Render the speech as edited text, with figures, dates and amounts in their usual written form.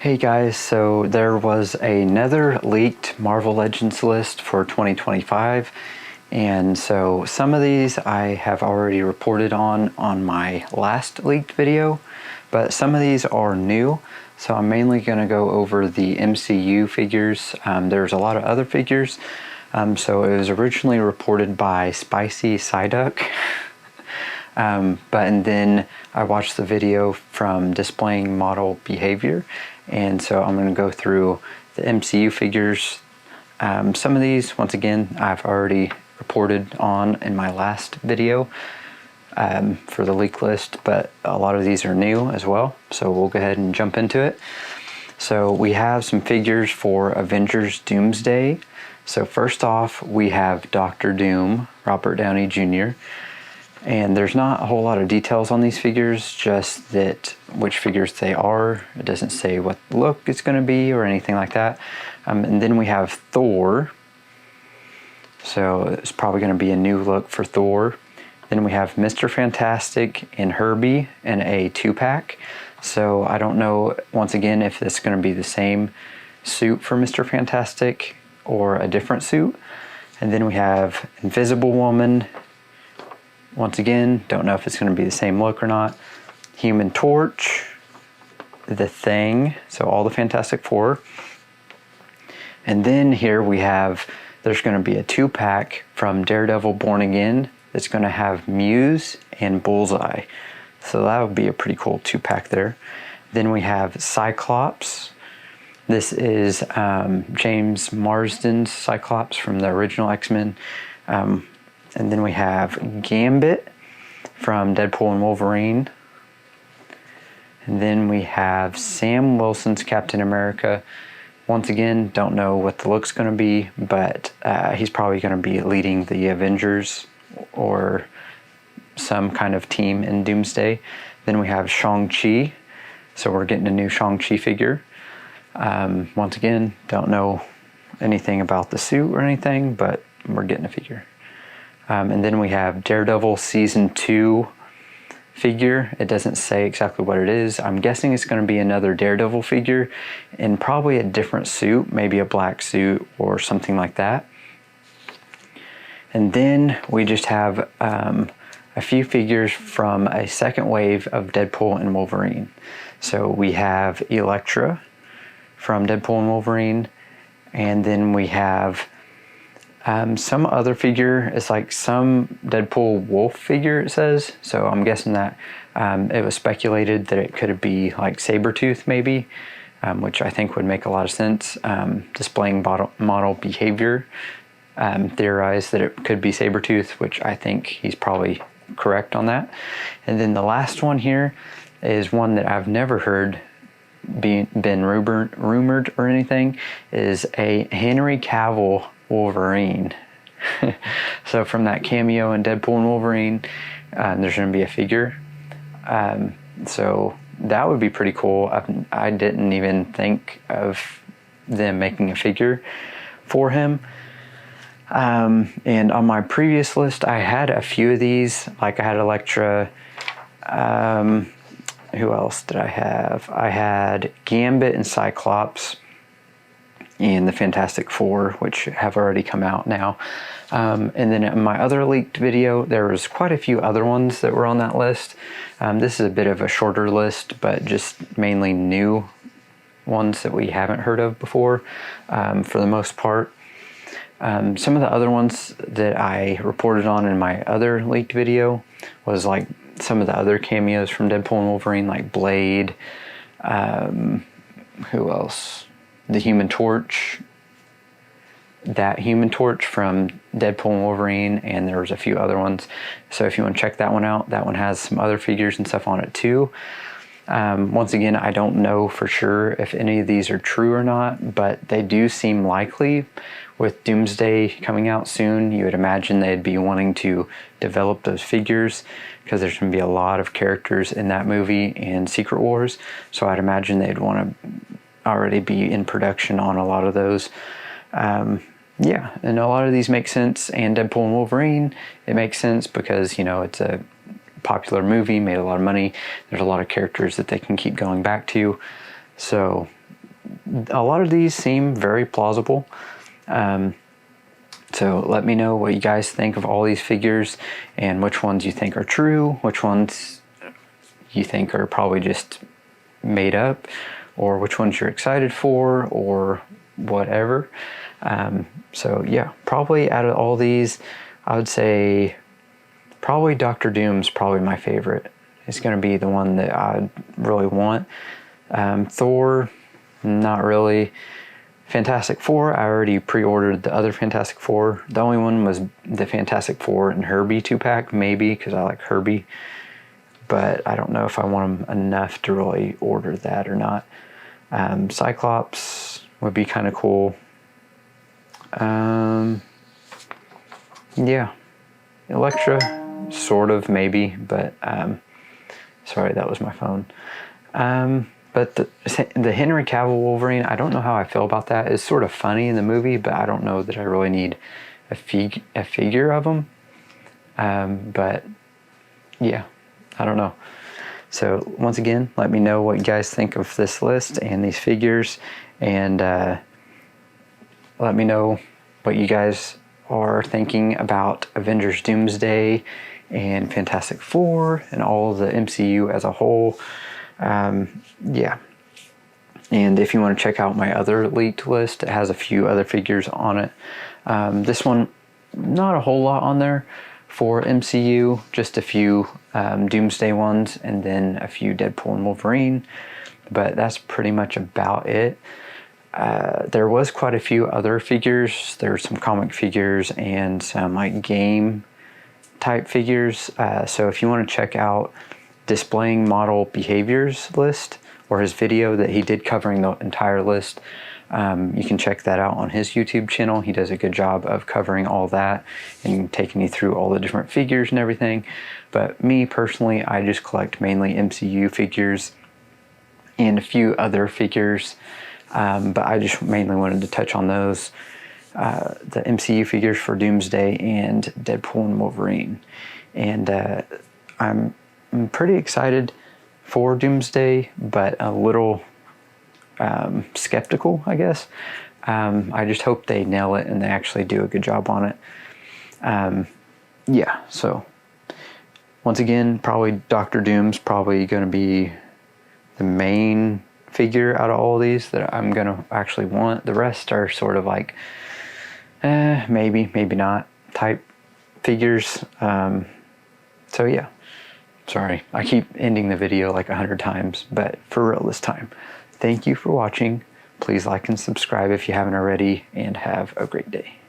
Hey guys, so there was another leaked Marvel Legends list for 2025, and so some of these I have already reported on my last leaked video, but some of these are new, so I'm mainly going to go over the MCU figures. There's a lot of other figures, so it was originally reported by Spicy Psyduck. And then I watched the video from Displaying Model Behavior, and so I'm going to go through the MCU figures. Some of these, once again, I've already reported on in my last video for the leak list, but a lot of these are new as well, so we'll go ahead and jump into it. So we have some figures for Avengers Doomsday. So first off, we have Dr. Doom, Robert Downey Jr., and there's not a whole lot of details on these figures, just that which figures they are. It doesn't say what look it's going to be or anything like that. And then we have Thor. So it's probably going to be a new look for Thor. Then we have Mr. Fantastic and Herbie in a 2-pack. So I don't know, once again, if this is going to be the same suit for Mr. Fantastic or a different suit. And then we have Invisible Woman. Once again, don't know if it's going to be the same look or not. Human Torch, The Thing, so all the Fantastic Four. And then here we have, there's going to be a 2-pack from Daredevil Born Again. It's going to have Muse and Bullseye. So that would be a pretty cool 2-pack there. Then we have Cyclops. This is James Marsden's Cyclops from the original X-Men. And then we have Gambit from Deadpool and Wolverine. And then we have Sam Wilson's Captain America. Once again, don't know what the look's going to be, but he's probably going to be leading the Avengers or some kind of team in Doomsday. Then we have Shang-Chi. So we're getting a new Shang-Chi figure. Once again, don't know anything about the suit or anything, but we're getting a figure. And then we have Daredevil Season 2 figure. It doesn't say exactly what it is. I'm guessing it's going to be another Daredevil figure in probably a different suit, maybe a black suit or something like that. And then we just have a few figures from a second wave of Deadpool and Wolverine. So we have Elektra from Deadpool and Wolverine, and then we have some other figure. It's like some Deadpool wolf figure, it says. So I'm guessing that it was speculated that it could be like Sabretooth maybe, which I think would make a lot of sense. Displaying model behavior theorized that it could be Sabretooth, which I think he's probably correct on that. And then the last one here is one that I've never heard been rumored or anything, is a Henry Cavill Wolverine. So from that cameo in Deadpool and Wolverine, there's going to be a figure. So that would be pretty cool. I didn't even think of them making a figure for him. And on my previous list, I had a few of these. Like I had Elektra. Who else did I have? I had Gambit and Cyclops and the Fantastic Four, which have already come out now. And then in my other leaked video, there was quite a few other ones that were on that list. This is a bit of a shorter list, but just mainly new ones that we haven't heard of before, for the most part. Some of the other ones that I reported on in my other leaked video was like some of the other cameos from Deadpool and Wolverine, like Blade. Who else? The Human Torch. That Human Torch from Deadpool and Wolverine, and there was a few other ones. So if you want to check that one out, that one has some other figures and stuff on it too. Once again, I don't know for sure if any of these are true or not, but they do seem likely. With Doomsday coming out soon, you would imagine they'd be wanting to develop those figures because there's going to be a lot of characters in that movie and Secret Wars. So I'd imagine they'd want to already be in production on a lot of those. Yeah, and a lot of these make sense. And Deadpool and Wolverine, it makes sense because, you know, it's a popular movie, made a lot of money. There's a lot of characters that they can keep going back to. So a lot of these seem very plausible. So let me know what you guys think of all these figures and which ones you think are true, which ones you think are probably just made up, or which ones you're excited for, or whatever. So yeah, probably out of all these, I would say probably Doctor Doom's probably my favorite. It's going to be the one that I really want. Thor, not really. Fantastic Four, I already pre-ordered the other Fantastic Four. The only one was the Fantastic Four and Herbie 2-pack, maybe, because I like Herbie. But I don't know if I want them enough to really order that or not. Cyclops would be kind of cool. Yeah. Elektra, sort of, maybe, but sorry, that was my phone. But the Henry Cavill Wolverine, I don't know how I feel about that. It's sort of funny in the movie, but I don't know that I really need a figure of him. But yeah, I don't know. So once again, let me know what you guys think of this list and these figures, and let me know what you guys are thinking about Avengers Doomsday and Fantastic Four and all of the MCU as a whole. Yeah. And if you want to check out my other leaked list, it has a few other figures on it. This one, not a whole lot on there for MCU, just a few Doomsday ones and then a few Deadpool and Wolverine, but that's pretty much about it. There was quite a few other figures. There's some comic figures and some like game type figures. So if you want to check out Displaying Model Behaviors list, or his video that he did covering the entire list, you can check that out on his YouTube channel. He does a good job of covering all that and taking you through all the different figures and everything. But me personally, I just collect mainly MCU figures and a few other figures, but I just mainly wanted to touch on those, the MCU figures for Doomsday and Deadpool and Wolverine. And I'm pretty excited for Doomsday, but a little skeptical, I guess. I just hope they nail it and they actually do a good job on it. Yeah, so once again, probably Doctor Doom's probably going to be the main figure out of all of these that I'm going to actually want. The rest are sort of like maybe, maybe not type figures. So yeah. Sorry, I keep ending the video like 100 times, but for real this time. Thank you for watching. Please like and subscribe if you haven't already, and have a great day.